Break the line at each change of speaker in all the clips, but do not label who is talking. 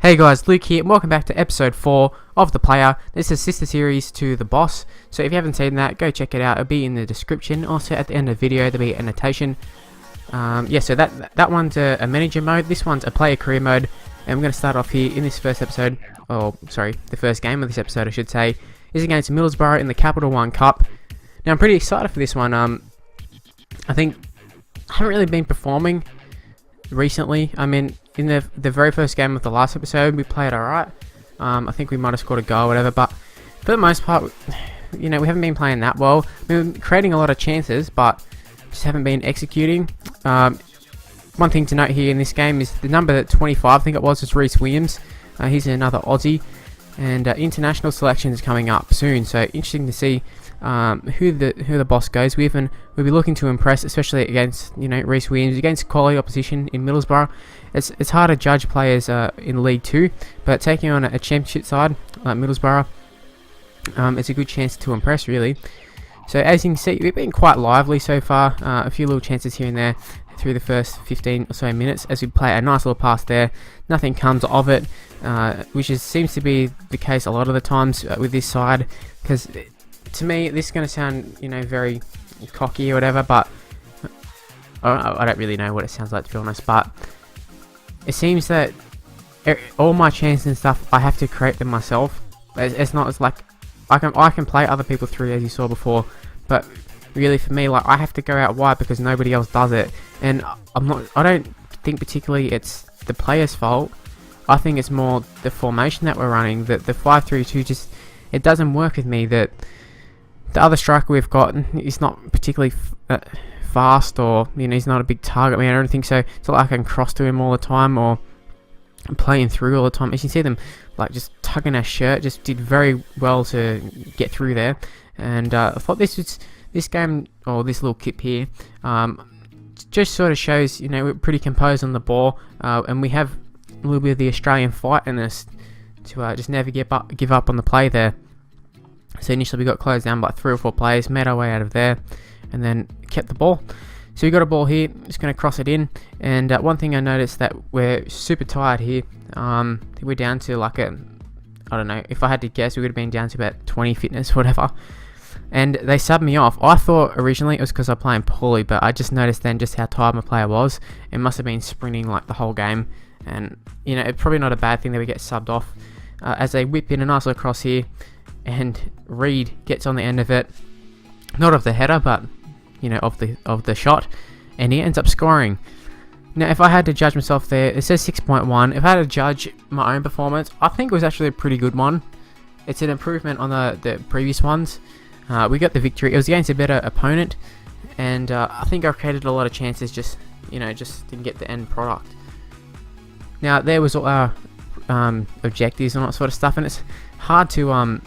Hey guys, Luke here, and welcome back to episode 4 of The Player. This is a sister series to The Boss, so if you haven't seen that, go check it out. It'll be in the description. Also, at the end of the video, there'll be an annotation. So that one's a manager mode. This one's a player career mode, and we're going to start off here in this first episode. The first game of this episode, I should say, is against Middlesbrough in the Capital One Cup. Now, I'm pretty excited for this one. I think I haven't really been performing recently. I mean, in the very first game of the last episode, we played alright. I think we might have scored a goal or whatever, but for the most part, we haven't been playing that well. We've been creating a lot of chances, but just haven't been executing. One thing to note here in this game is the number 25, I think it was Reece Williams. He's another Aussie, and international selection is coming up soon, so interesting to see who the boss goes with, and we'll be looking to impress, especially against Reece Williams, against quality opposition in Middlesbrough. It's hard to judge players in League 2, but taking on a championship side like Middlesbrough, it's a good chance to impress, really. So as you can see, we've been quite lively so far. A few little chances here and there through the first 15 or so minutes as we play a nice little pass there. Nothing comes of it, which seems to be the case a lot of the times with this side, because to me this is going to sound very cocky or whatever, but I don't really know what it sounds like, to be honest, but it seems that all my chances and stuff, I have to create them myself. It's like I can play other people through, as you saw before, but really for me, like, I have to go out wide because nobody else does it, and I don't think particularly it's the player's fault. I think it's more the formation that we're running, that the 5-3-2 just, it doesn't work with me. That the other striker we've got is not particularly fast, or he's not a big target man. I don't think so. It's not like I can cross to him all the time or play him through all the time. As you can see them like just tugging our shirt, just did very well to get through there. And I thought this game, or this little clip here, just sort of shows we're pretty composed on the ball, and we have a little bit of the Australian fight in us to just never give up on the play there. So initially we got closed down by 3 or 4 players, made our way out of there, and then kept the ball. So we got a ball here, just going to cross it in. And one thing I noticed, that we're super tired here. We're down to like I don't know, if I had to guess, we would have been down to about 20 fitness, whatever. And they subbed me off. I thought originally it was because I was playing poorly, but I just noticed then just how tired my player was. It must have been sprinting like the whole game. And it's probably not a bad thing that we get subbed off. As they whip in a nice little cross here, and Reed gets on the end of it, not of the header, but of the shot, and he ends up scoring. Now, if I had to judge myself there, it says 6.1. If I had to judge my own performance, I think it was actually a pretty good one. It's an improvement on the previous ones. We got the victory. It was against a better opponent, and I think I created a lot of chances, just didn't get the end product. Now, there was all our objectives and all that sort of stuff, and it's hard to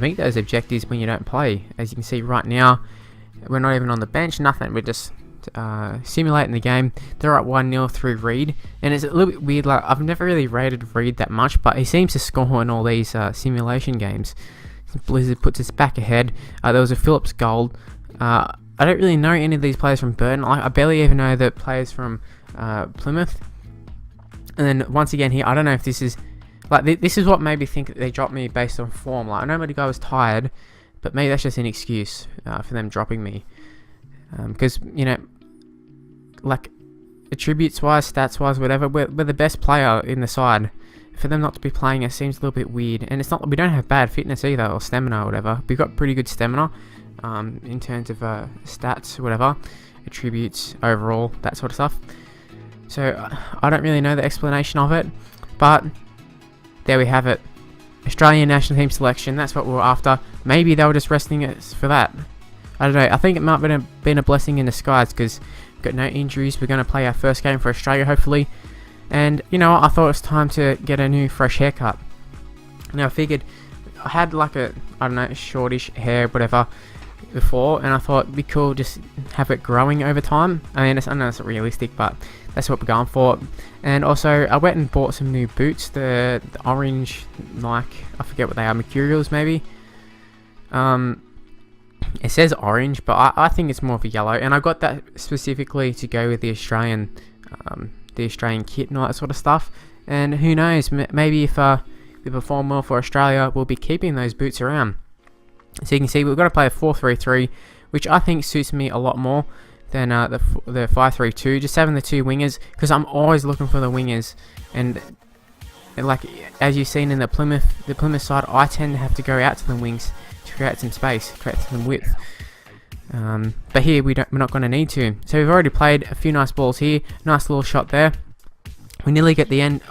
meet those objectives when you don't play. As you can see right now, we're not even on the bench, nothing. We're just simulating the game. They're up 1-0 through Reed, and it's a little bit weird. Like, I've never really rated Reed that much, but he seems to score in all these simulation games. Blizzard puts us back ahead. There was a Phillips goal. I don't really know any of these players from Burton. I barely even know the players from Plymouth. And then once again here, I don't know if this is like this is what made me think that they dropped me based on form. Like, I know the guy was tired, but maybe that's just an excuse for them dropping me, because like attributes wise, stats wise, whatever, we're the best player in the side. For them not to be playing it seems a little bit weird, and it's not, we don't have bad fitness either, or stamina or whatever. We've got pretty good stamina in terms of stats, whatever, attributes, overall, that sort of stuff. So I don't really know the explanation of it, but there we have it. Australian national team selection, that's what we were after. Maybe they were just resting us for that. I don't know, I think it might have been a blessing in disguise, because we've got no injuries. We're going to play our first game for Australia, hopefully. And I thought it was time to get a new fresh haircut. Now I figured, I had like I don't know, shortish hair, whatever, before, and I thought it'd be cool just have it growing over time. I mean, I know it's not realistic, but that's what we're going for. And also, I went and bought some new boots, the orange, like, I forget what they are, Mercurials maybe. It says orange, but I think it's more of a yellow, and I got that specifically to go with the Australian kit and all that sort of stuff. and who knows, maybe if we perform well for Australia, we'll be keeping those boots around. So you can see we've got to play a 4-3-3, which I think suits me a lot more than the 5-3-2. Just having the two wingers, because I'm always looking for the wingers, and like as you've seen in the Plymouth side, I tend to have to go out to the wings to create some space, create some width. But here we're not going to need to. So we've already played a few nice balls here, nice little shot there. We nearly get the end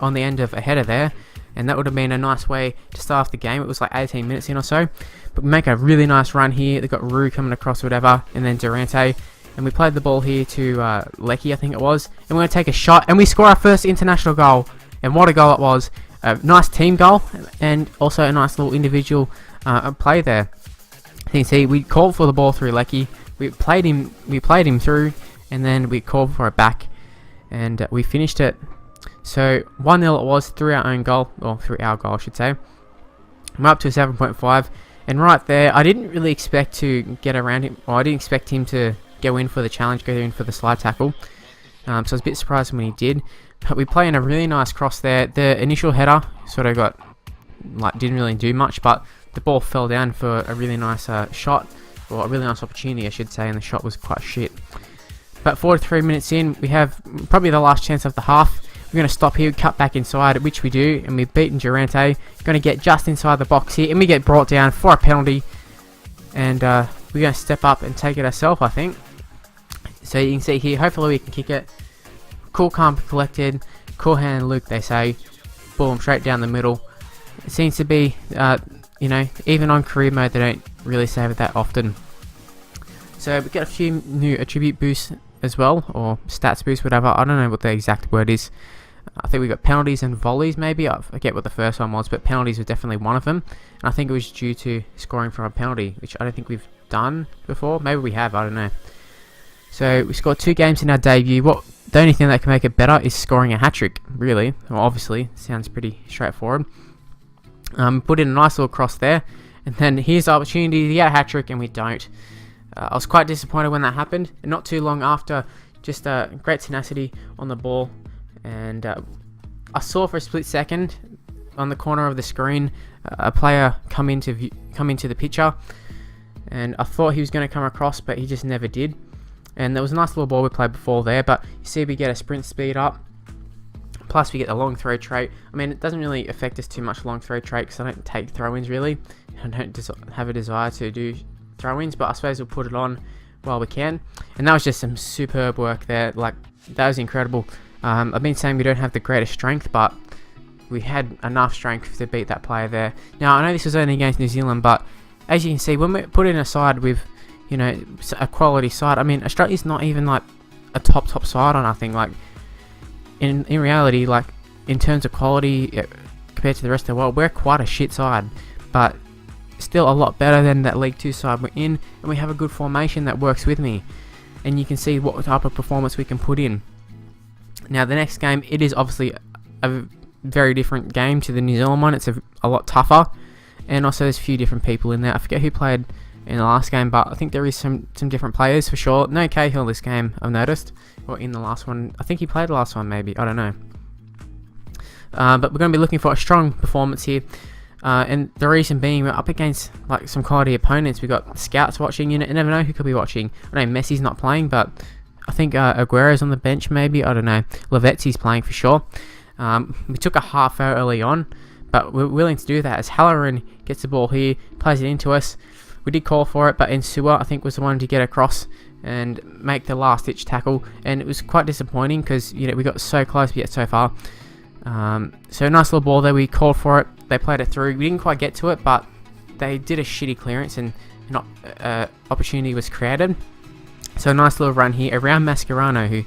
of a header there, and that would have been a nice way to start off the game. It was like 18 minutes in or so, but we make a really nice run here. They've got Rue coming across or whatever, and then Durante, and we played the ball here to Lecky, I think it was, and we're going to take a shot, and we score our first international goal, and what a goal it was. A nice team goal, and also a nice little individual play there. You can see we called for the ball through Lecky, we played him through, and then we called for it back, and we finished it. So 1-0 it was through our own goal, or through our goal I should say. I'm up to a 7.5, and right there I didn't really expect to get around him, or I didn't expect him to go in for the challenge, go in for the slide tackle. So I was a bit surprised when he did. But we play in a really nice cross there. The initial header sort of didn't really do much, but the ball fell down for a really nice shot, or a really nice opportunity I should say, and the shot was quite shit. But 43 minutes in, we have probably the last chance of the half. We're going to stop here, cut back inside, which we do, and we've beaten Durante. Going to get just inside the box here, and we get brought down for a penalty. And we're going to step up and take it ourselves, I think. So you can see here, hopefully we can kick it. Cool, calm, collected, cool hand Luke, they say. Boom, straight down the middle. It seems to be, you know, even on career mode, they don't really save it that often. So we get a few new attribute boosts as well, or stats boosts, whatever. I don't know what the exact word is. I think we got penalties and volleys, maybe. I forget what the first one was, but penalties was definitely one of them. And I think it was due to scoring from a penalty, which I don't think we've done before. Maybe we have, I don't know. So we scored 2 games in our debut. The only thing that can make it better is scoring a hat-trick, really. Well, obviously, sounds pretty straightforward. Put in a nice little cross there, and then here's the opportunity to get a hat-trick, and we don't. I was quite disappointed when that happened, and not too long after, just great tenacity on the ball, and I saw for a split second on the corner of the screen a player come into the picture, and I thought he was going to come across, but he just never did. And there was a nice little ball we played before there, but you see we get a sprint speed up, plus we get the long throw trait. I mean, it doesn't really affect us too much, long throw trait, because I don't take throw-ins really. I don't have a desire to do throw-ins, but I suppose we'll put it on while we can. And that was just some superb work there. Like, that was incredible. I've been saying we don't have the greatest strength, but we had enough strength to beat that player there. Now, I know this was only against New Zealand, but as you can see, when we put in a side with, you know, a quality side, I mean, Australia's not even like a top side or nothing. Like, in reality, like, in terms of quality compared to the rest of the world, we're quite a shit side, but still a lot better than that League 2 side we're in, and we have a good formation that works with me, and you can see what type of performance we can put in. Now the next game, it is obviously a very different game to the New Zealand one. It's a lot tougher, and also there's a few different people in there. I forget who played in the last game, but I think there is some different players for sure. No Cahill this game, I've noticed, or in the last one. I think he played the last one, maybe, I don't know. But we're going to be looking for a strong performance here. And the reason being, we're up against like some quality opponents. We've got scouts watching. You never know who could be watching. I know Messi's not playing, but I think Aguero's on the bench, maybe. I don't know. Lavetzi's playing for sure. We took a half out early on, but we're willing to do that as Halloran gets the ball here, plays it into us. We did call for it, but Insua, I think, was the one to get across and make the last-ditch tackle, and it was quite disappointing because, you know, we got so close but yet so far. So nice little ball there. We called for it. They played it through. We didn't quite get to it, but they did a shitty clearance, and an opportunity was created. So a nice little run here around Mascherano, who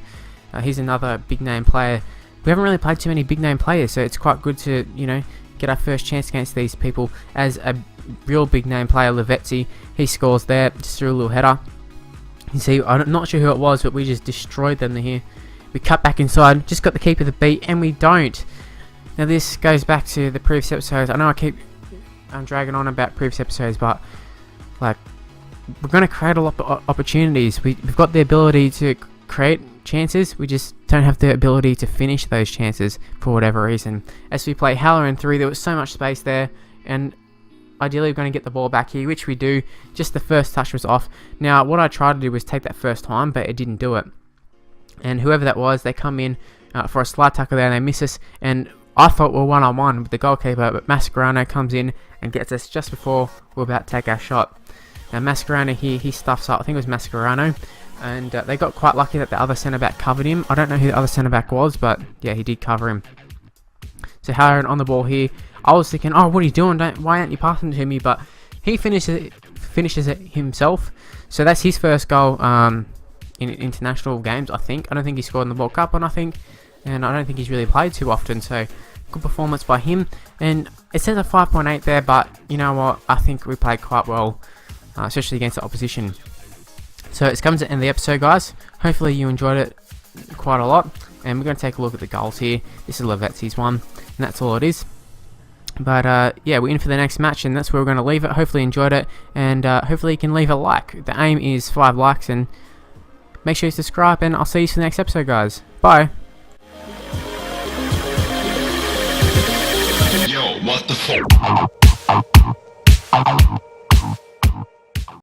he's another big-name player. We haven't really played too many big-name players, so it's quite good to, you know, get our first chance against these people. As a real big-name player, Lavetzi, he scores there, just threw a little header. You see, I'm not sure who it was, but we just destroyed them here. We cut back inside, just got the keeper to beat, and we don't. Now this goes back to the previous episodes. I know I'm dragging on about previous episodes, but like, we're going to create a lot of opportunities. We've got the ability to create chances. We just don't have the ability to finish those chances for whatever reason. As we play Halloran 3, there was so much space there, and ideally we're going to get the ball back here, which we do. Just the first touch was off. Now what I tried to do was take that first time, but it didn't do it. And whoever that was, they come in for a slide tackle there and they miss us, and I thought we were one-on-one with the goalkeeper, but Mascherano comes in and gets us just before we're about to take our shot. Now Mascherano here, he stuffs up, I think it was Mascherano, and they got quite lucky that the other centre-back covered him. I don't know who the other centre-back was, but yeah, he did cover him. So Halloran on the ball here. I was thinking, oh, what are you doing? Why aren't you passing to me? But he finishes it himself. So that's his first goal in international games, I think. I don't think he scored in the World Cup or nothing, and I don't think he's really played too often. So good performance by him. And it says a 5.8 there, but you know what? I think we played quite well, especially against the opposition. So it's come to the end of the episode, guys. Hopefully you enjoyed it quite a lot. And we're going to take a look at the goals here. This is Lavetzi's one, and that's all it is. But yeah, we're in for the next match, and that's where we're going to leave it. Hopefully you enjoyed it, and hopefully you can leave a like. The aim is 5 likes, and make sure you subscribe, and I'll see you for the next episode, guys. Bye.
Yo, what the fuck?